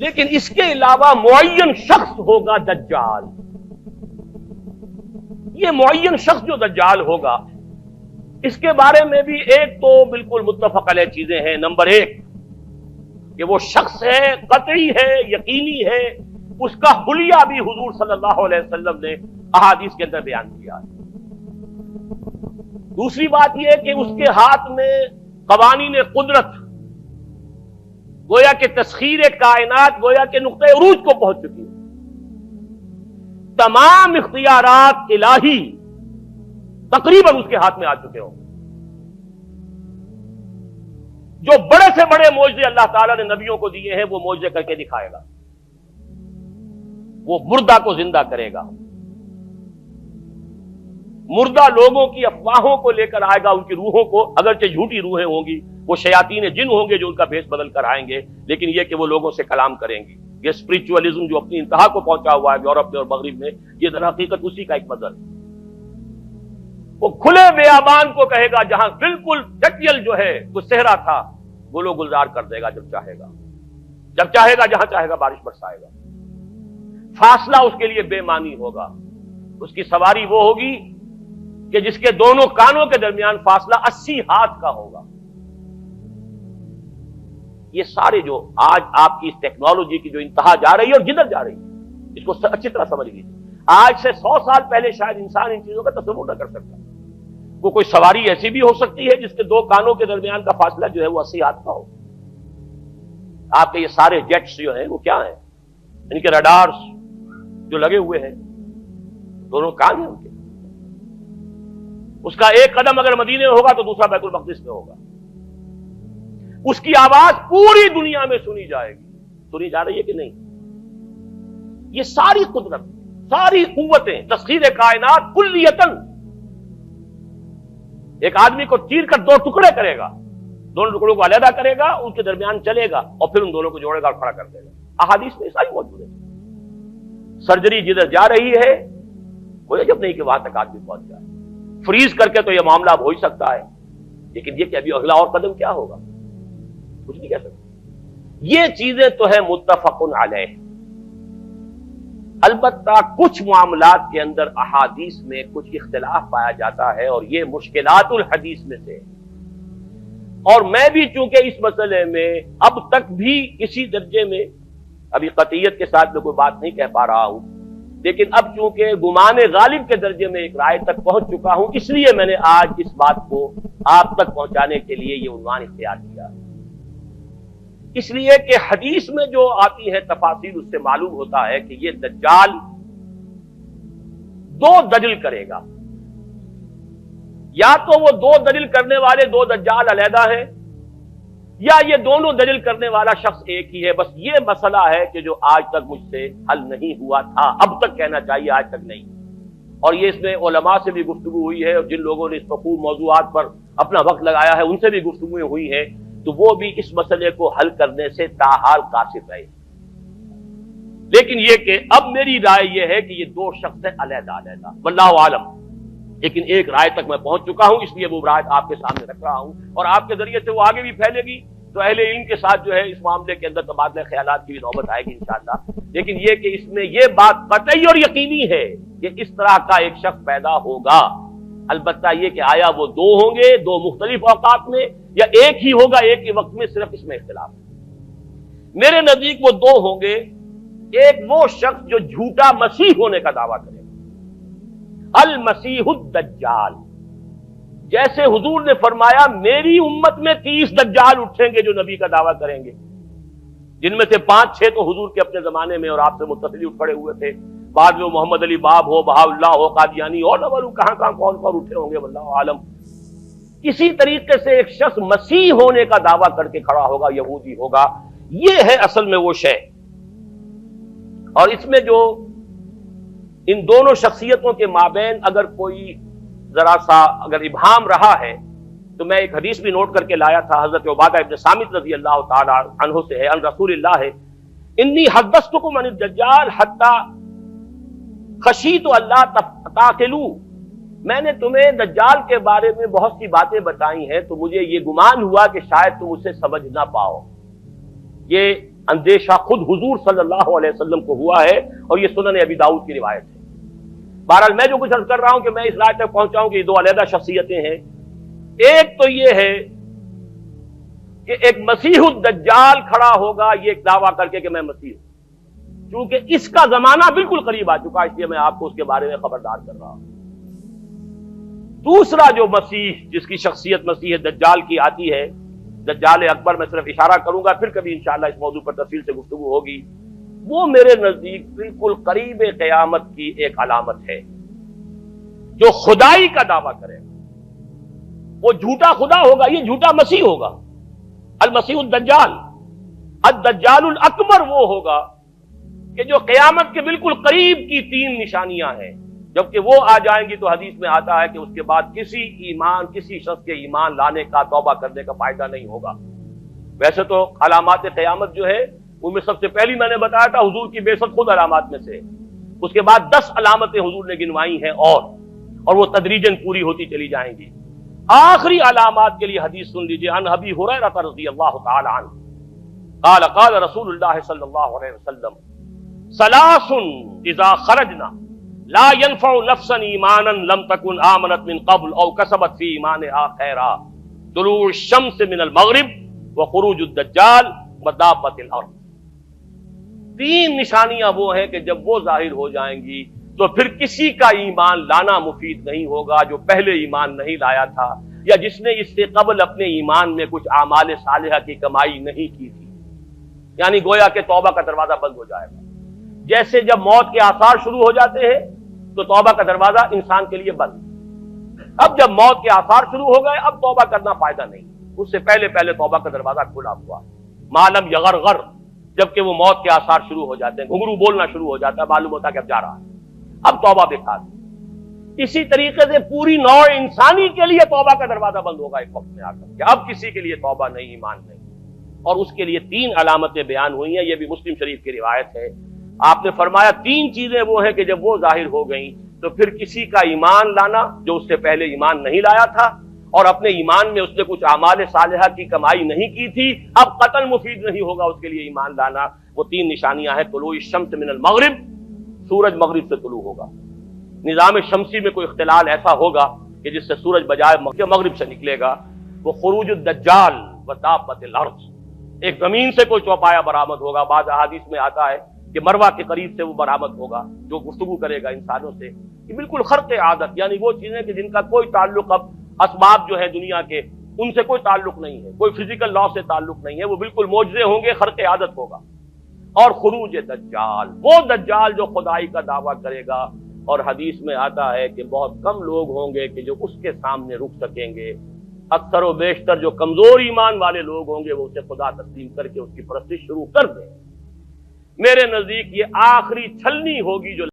لیکن اس کے علاوہ معین شخص ہوگا دجال. یہ معین شخص جو دجال ہوگا اس کے بارے میں بھی ایک تو بالکل متفق علیہ چیزیں ہیں. نمبر ایک کہ وہ شخص ہے، قطعی ہے، یقینی ہے، اس کا حلیہ بھی حضور صلی اللہ علیہ وسلم نے احادیث کے اندر بیان کیا ہے. دوسری بات یہ کہ اس کے ہاتھ میں قوانین قدرت، گویا کہ تسخیر کائنات گویا کہ نقطۂ عروج کو پہنچ چکی ہے. تمام اختیارات الہی تقریباً اس کے ہاتھ میں آ چکے ہوں. جو بڑے سے بڑے معجزے اللہ تعالیٰ نے نبیوں کو دیے ہیں وہ معجزے کر کے دکھائے گا. وہ مردہ کو زندہ کرے گا، مردہ لوگوں کی افواہوں کو لے کر آئے گا، ان کی روحوں کو، اگرچہ جھوٹی روحیں ہوں گی، وہ شیاطین جن ہوں گے جو ان کا بھیس بدل کر آئیں گے، لیکن یہ کہ وہ لوگوں سے کلام کریں گی. یہ اسپرچولیزم جو اپنی انتہا کو پہنچا ہوا ہے یورپ میں اور مغرب میں، یہ در حقیقت اسی کا ایک مظہر ہے. وہ کھلے بیابان کو کہے گا جہاں بالکل ڈٹیل جو ہے وہ صحرا تھا، گل و گلزار کر دے گا جب چاہے گا، جب چاہے گا، جہاں چاہے گا بارش برسائے گا. فاصلہ اس کے لیے بے معنی ہوگا. اس کی سواری وہ ہوگی کہ جس کے دونوں کانوں کے درمیان فاصلہ 80 ہاتھ کا ہوگا. یہ سارے جو آج آپ کی اس ٹیکنالوجی کی جو انتہا جا رہی ہے اور جدھر جا رہی ہے، اس کو اچھی طرح سمجھ لیجیے. آج سے 100 سال پہلے شاید انسان ان چیزوں کا تصور نہ کر سکتا. وہ کوئی سواری ایسی بھی ہو سکتی ہے جس کے دو کانوں کے درمیان کا فاصلہ جو ہے وہ 80 ہاتھ کا ہو. آپ کے یہ سارے جیٹس جو ہیں وہ کیا ہیں؟ ان کے رڈارز جو لگے ہوئے ہیں، دونوں کان ہیں ان کے. اس کا ایک قدم اگر مدینے میں ہوگا تو دوسرا بیت المقدس میں ہوگا. اس کی آواز پوری دنیا میں سنی جائے گی. سنی جا رہی ہے کہ نہیں؟ یہ ساری قدرت، ساری قوتیں، تسخیر کائنات کلیتاً ایک آدمی کو چیر کر دو ٹکڑے کرے گا، دونوں ٹکڑوں کو علیحدہ کرے گا، ان کے درمیان چلے گا اور پھر ان دونوں کو جوڑے گا اور کھڑا کر دے گا. احادیث میں ساری موجود ہے. سرجری جدھر جا رہی ہے کوئی جب نہیں کہ وہاں تک آدمی پہنچ جائے. فریز کر کے تو یہ معاملہ اب ہو ہی سکتا ہے، لیکن یہ کہ ابھی اگلا اور قدم کیا ہوگا کچھ نہیں کہہ سکتے. یہ چیزیں تو ہیں متفق علیہ. البتہ کچھ معاملات کے اندر احادیث میں کچھ اختلاف پایا جاتا ہے اور یہ مشکلات الحدیث میں سے. اور میں بھی چونکہ اس مسئلے میں اب تک بھی اسی درجے میں، ابھی قطعیت کے ساتھ میں کوئی بات نہیں کہہ پا رہا ہوں، لیکن اب چونکہ گمان غالب کے درجے میں ایک رائے تک پہنچ چکا ہوں، اس لیے میں نے آج اس بات کو آپ تک پہنچانے کے لیے یہ عنوان اختیار کیا. اس لیے کہ حدیث میں جو آتی ہے تفاصیل اس سے معلوم ہوتا ہے کہ یہ دجال دو دجل کرے گا. یا تو وہ دو دجل کرنے والے دو دجال علیحدہ ہیں، یا یہ دونوں دجل کرنے والا شخص ایک ہی ہے. بس یہ مسئلہ ہے کہ جو آج تک مجھ سے حل نہیں ہوا تھا، اب تک کہنا چاہیے آج تک نہیں. اور یہ اس میں علماء سے بھی گفتگو ہوئی ہے، اور جن لوگوں نے اس مفہوم موضوعات پر اپنا وقت لگایا ہے ان سے بھی گفتگویں ہوئی ہیں، تو وہ بھی اس مسئلے کو حل کرنے سے تاحال قاصر رہے. لیکن یہ کہ اب میری رائے یہ ہے کہ یہ دو شخص ہیں علیحدہ علیحدہ، واللہ عالم. لیکن ایک رائے تک میں پہنچ چکا ہوں، اس لیے وہ رائے آپ کے سامنے رکھ رہا ہوں، اور آپ کے ذریعے سے وہ آگے بھی پھیلے گی تو اہل علم کے ساتھ جو ہے اس معاملے کے اندر تبادلہ خیالات کی بھی نوبت آئے گی انشاءاللہ. لیکن یہ کہ اس میں یہ بات قطعی اور یقینی ہے کہ اس طرح کا ایک شخص پیدا ہوگا. البتہ یہ کہ آیا وہ دو ہوں گے دو مختلف اوقات میں، یا ایک ہی ہوگا ایک ہی وقت میں، صرف اس میں اختلاف ہے. میرے نزدیک وہ دو ہوں گے. ایک وہ شخص جو جھوٹا مسیح ہونے کا دعویٰ کرے گا، المسیح الدجال. جیسے حضور نے فرمایا میری امت میں 30 دجال اٹھیں گے جو نبی کا دعویٰ کریں گے، جن میں سے 5-6 تو حضور کے اپنے زمانے میں اور آپ سے متصل اٹھ کھڑے ہوئے تھے. بعد میں محمد علی باب ہو، بہاء اللہ ہو، قادیانی اور نہ معلوم کہاں کہاں کون کون اٹھے ہوں گے، واللہ عالم. اسی طریقے سے ایک شخص مسیح ہونے کا دعویٰ کر کے کھڑا ہوگا، یہودی ہوگا. یہ ہے اصل میں وہ شے. اور اس میں جو ان دونوں شخصیتوں کے مابین اگر کوئی ذرا سا اگر ابہام رہا ہے تو میں ایک حدیث بھی نوٹ کر کے لایا تھا، حضرت عبادہ ابن صامت رضی اللہ تعالی عنہ سے ہے، عن رسول اللہ ہے، انی حدثتکم عن الدجال حتی خشیت اللہ تعقلوا. میں نے تمہیں دجال کے بارے میں بہت سی باتیں بتائی ہیں تو مجھے یہ گمان ہوا کہ شاید تم اسے سمجھ نہ پاؤ. یہ اندیشہ خود حضور صلی اللہ علیہ وسلم کو ہوا ہے، اور یہ سنن ابی داؤد کی روایت ہے۔ بہرحال میں جو کچھ عرض کر رہا ہوں کہ میں اس رائے تک پہنچا ہوں کہ یہ دو علیحدہ شخصیتیں ہیں۔ ایک تو یہ ہے کہ ایک مسیح الدجال کھڑا ہوگا یہ ایک دعویٰ کر کے کہ میں مسیح ہوں، چونکہ اس کا زمانہ بالکل قریب آ چکا، اس لیے میں آپ کو اس کے بارے میں خبردار کر رہا ہوں۔ دوسرا جو مسیح جس کی شخصیت مسیح دجال کی آتی ہے، دجال اکبر، میں صرف اشارہ کروں گا، پھر کبھی انشاءاللہ اس موضوع پر تفصیل سے گفتگو ہوگی، وہ میرے نزدیک بالکل قریب قیامت کی ایک علامت ہے۔ جو خدائی کا دعویٰ کرے گا وہ جھوٹا خدا ہوگا، یہ جھوٹا مسیح ہوگا، المسیح الدجال۔ الدجال الاکبر وہ ہوگا کہ جو قیامت کے بالکل قریب کی تین نشانیاں ہیں، جبکہ وہ آ جائیں گی تو حدیث میں آتا ہے کہ اس کے بعد کسی شخص کے ایمان لانے کا، توبہ کرنے کا فائدہ نہیں ہوگا۔ ویسے تو علامات قیامت جو ہے ان میں سب سے پہلی میں نے بتایا تھا حضور کی بعثت خود علامات میں سے، اس کے بعد 10 علامتیں حضور نے گنوائی ہیں، اور وہ تدریجاً پوری ہوتی چلی جائیں گی۔ آخری علامات کے لیے حدیث سن لیجئے، عن ابی ہریرہ رضی اللہ تعالی عنہ قال قال رسول اللہ صلی اللہ علیہ وسلم ثلاث اذا خرجنا لا ينفع نفسا ایمانا لم تكن آمنت من قبل او کسبت فی ایمانها خیرا، طلوع الشمس من المغرب وخروج الدجال ودابۃ الارض۔ تین نشانیاں وہ ہیں کہ جب وہ ظاہر ہو جائیں گی تو پھر کسی کا ایمان لانا مفید نہیں ہوگا جو پہلے ایمان نہیں لایا تھا، یا جس نے اس سے قبل اپنے ایمان میں کچھ اعمال صالحہ کی کمائی نہیں کی تھی۔ یعنی گویا کہ توبہ کا دروازہ بند ہو جائے گا۔ جیسے جب موت کے آثار شروع ہو جاتے ہیں تو توبہ کا دروازہ انسان کے لیے بند۔ اب جب موت کے آثار شروع ہو گئے اب توبہ کرنا فائدہ نہیں، اس سے پہلے توبہ کا دروازہ کھلا ہوا۔ معلوم یغرغر، جبکہ وہ موت کے آثار شروع ہو جاتے ہیں، گھنگرو بولنا شروع ہو جاتا ہے، معلوم ہوتا ہے کہ اب جا رہا ہے، اب توبہ بیکار۔ اسی طریقے سے پوری نوع انسانی کے لیے توبہ کا دروازہ بند ہوگا ایک وقت میں آ کر کہ اب کسی کے لیے توبہ نہیں، ایمان نہیں، اور اس کے لیے 3 علامتیں بیان ہوئی ہیں۔ یہ بھی مسلم شریف کی روایت ہے۔ آپ نے فرمایا 3 چیزیں وہ ہیں کہ جب وہ ظاہر ہو گئیں تو پھر کسی کا ایمان لانا جو اس سے پہلے ایمان نہیں لایا تھا، اور اپنے ایمان میں اس نے کچھ اعمال صالحہ کی کمائی نہیں کی تھی، اب قتل مفید نہیں ہوگا اس کے لیے ایمان لانا۔ وہ 3 نشانیاں ہیں، طلوع الشمس من المغرب، سورج مغرب سے طلوع ہوگا۔ نظام شمسی میں کوئی اختلال ایسا ہوگا کہ جس سے سورج بجائے مغرب سے نکلے گا۔ وہ خروج الدجال ودابۃ الارض، ایک زمین سے کوئی چوپایا برآمد ہوگا، بعض احادیث میں آتا ہے کہ مروہ کے قریب سے وہ برآمد ہوگا جو گفتگو کرے گا انسانوں سے۔ یہ بالکل خرق عادت، یعنی وہ چیزیں کہ جن کا کوئی تعلق اب اسباب جو ہے دنیا کے ان سے کوئی تعلق نہیں ہے، کوئی فزیکل لا سے تعلق نہیں ہے، وہ بالکل معجزے ہوں گے، خرق عادت ہوگا۔ اور خروج دجال، وہ دجال جو خدائی کا دعویٰ کرے گا، اور حدیث میں آتا ہے کہ بہت کم لوگ ہوں گے کہ جو اس کے سامنے رک سکیں گے، اکثر و بیشتر جو کمزور ایمان والے لوگ ہوں گے وہ اسے خدا تسلیم کر کے اس کی پرستش شروع کر دیں۔ میرے نزدیک یہ آخری چھلنی ہوگی جو